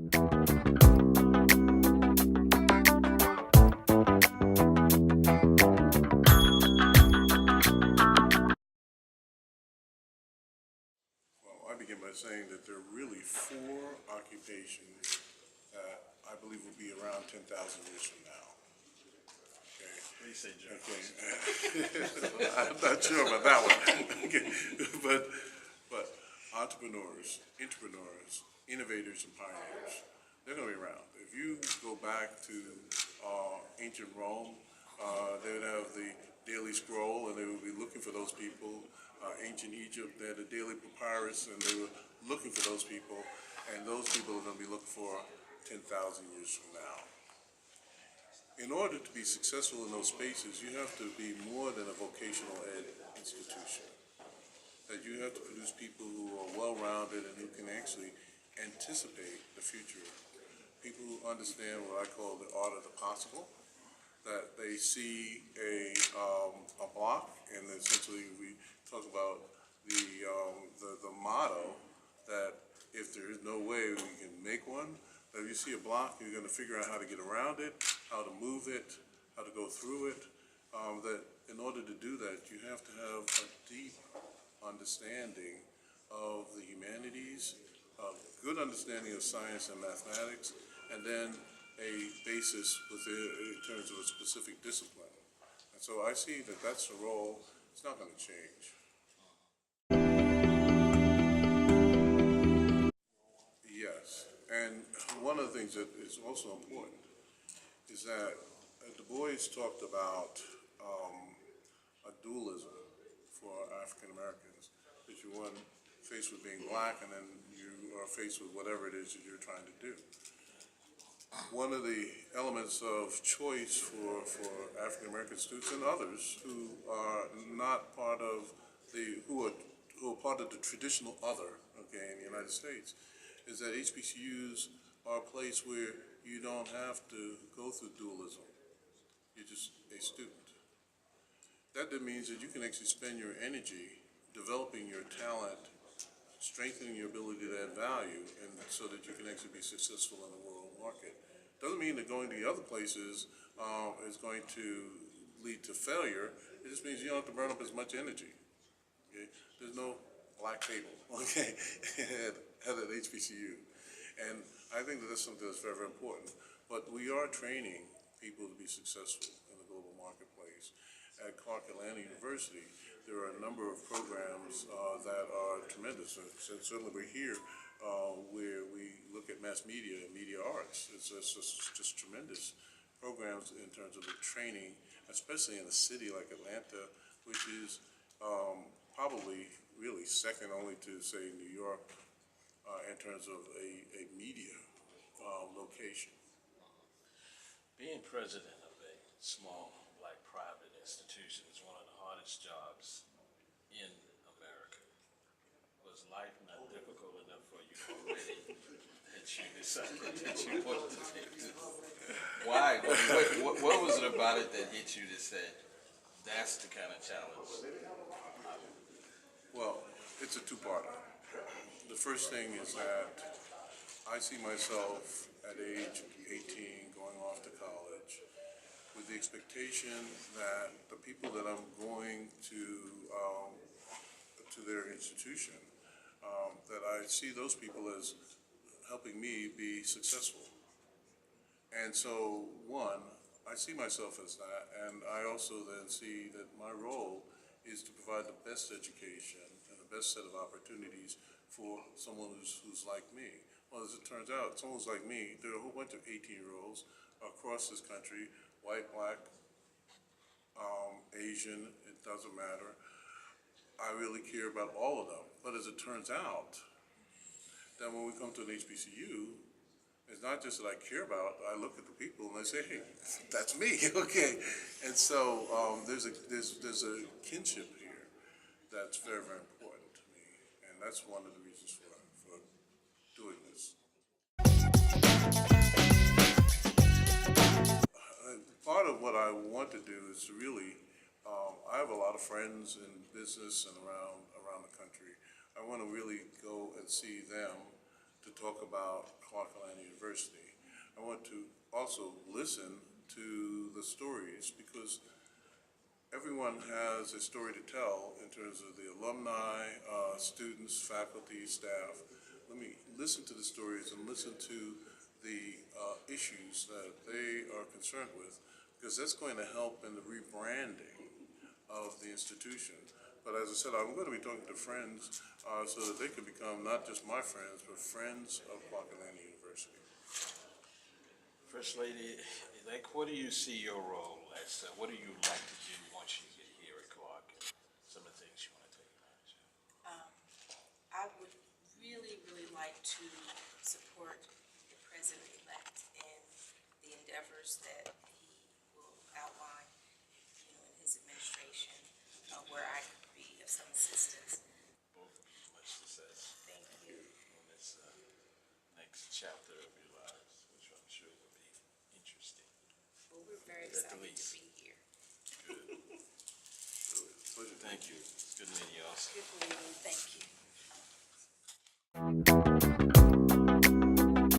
Well, I begin by saying that there are really four occupations that I believe will be around 10,000 years from now. Okay. What do you say, Joe? Okay. I'm not sure about that one. Okay. But entrepreneurs, innovators, and pioneers, they're going to be around. If you go back to ancient Rome, they would have the Daily Scroll, and they would be looking for those people. Ancient Egypt, they had a daily papyrus, and they were looking for those people, and those people are going to be looking for 10,000 years from now. In order to be successful in those spaces, you have to be more than a vocational ed institution. That you have to produce people who are well-rounded and who can actually anticipate the future. People who understand what I call the art of the possible. That they see a block, and essentially we talk about the motto that if there is no way we can make one, that if you see a block, you're going to figure out how to get around it, how to move it, how to go through it. That in order to do that, you have to have a deep understanding of the humanities, a good understanding of science and mathematics, and then a basis in terms of a specific discipline. And so I see that that's the role. It's not going to change. Yes, and one of the things that is also important is that Du Bois talked about a dualism for African Americans, that you're one faced with being black, and then you are faced with whatever it is that you're trying to do. One of the elements of choice for African American students and others who are not part of who are part of the traditional other, okay, in the United States, is that HBCUs are a place where you don't have to go through dualism. You're just a student. That means that you can actually spend your energy developing your talent, strengthening your ability to add value, and so that you can actually be successful in the world market. Doesn't mean that going to the other places is going to lead to failure. It just means you don't have to burn up as much energy. Okay? There's no black table, okay, at an HBCU. And I think that that's something that's very, very important. But we are training people to be successful in the global marketplace. At Clark Atlanta University, there are a number of programs that are tremendous. And certainly we're here where we look at mass media and media arts. It's just tremendous programs in terms of the training, especially in a city like Atlanta, which is probably really second only to, say, New York in terms of a media location. Being president of a small black private institution is one of the hardest jobs in America. Was life not difficult enough for you already that you decided that you wanted to take this? Why? What was it about it that hit you to say, that's the kind of challenge? Well, it's a two-parter. The first thing is that I see myself at age 18 going off to college with the expectation that the people that I'm going to their institution, that I see those people as helping me be successful. And so, one, I see myself as that, and I also then see that my role is to provide the best education and the best set of opportunities for someone who's like me. Well, as it turns out, someone who's like me, there are a whole bunch of 18-year-olds across this country, white, black, Asian, it doesn't matter. I really care about all of them. But as it turns out, that when we come to an HBCU, it's not just that I care about. I look at the people and I say, "Hey, that's me." Okay, and so there's a kinship here that's very, very important to me, and that's one of the reasons for doing this. Part of what I want to do is to really. I have a lot of friends in business and around the country. I want to really go and see them to talk about Clark Atlanta University. I want to also listen to the stories because everyone has a story to tell in terms of the alumni, students, faculty, staff. Let me listen to the stories and listen to the issues that they are concerned with, because that's going to help in the rebranding of the institution. But as I said, I'm going to be talking to friends so that they can become not just my friends, but friends of Clark Atlanta University. First Lady, like, what do you see your role as? What do you like to do once you get here at Clark? Some of the things you want to take advantage of. I would really, really like to support the president-elect in the endeavors that he will outline, in his administration, where I could be of some assistance. Both of you, much success Thank you. on this next chapter of your lives, which I'm sure will be interesting. Well, we're very At the excited to least. be here. Good. Pleasure. Thank you. It's good meeting you, Oscar. Good meeting, thank you.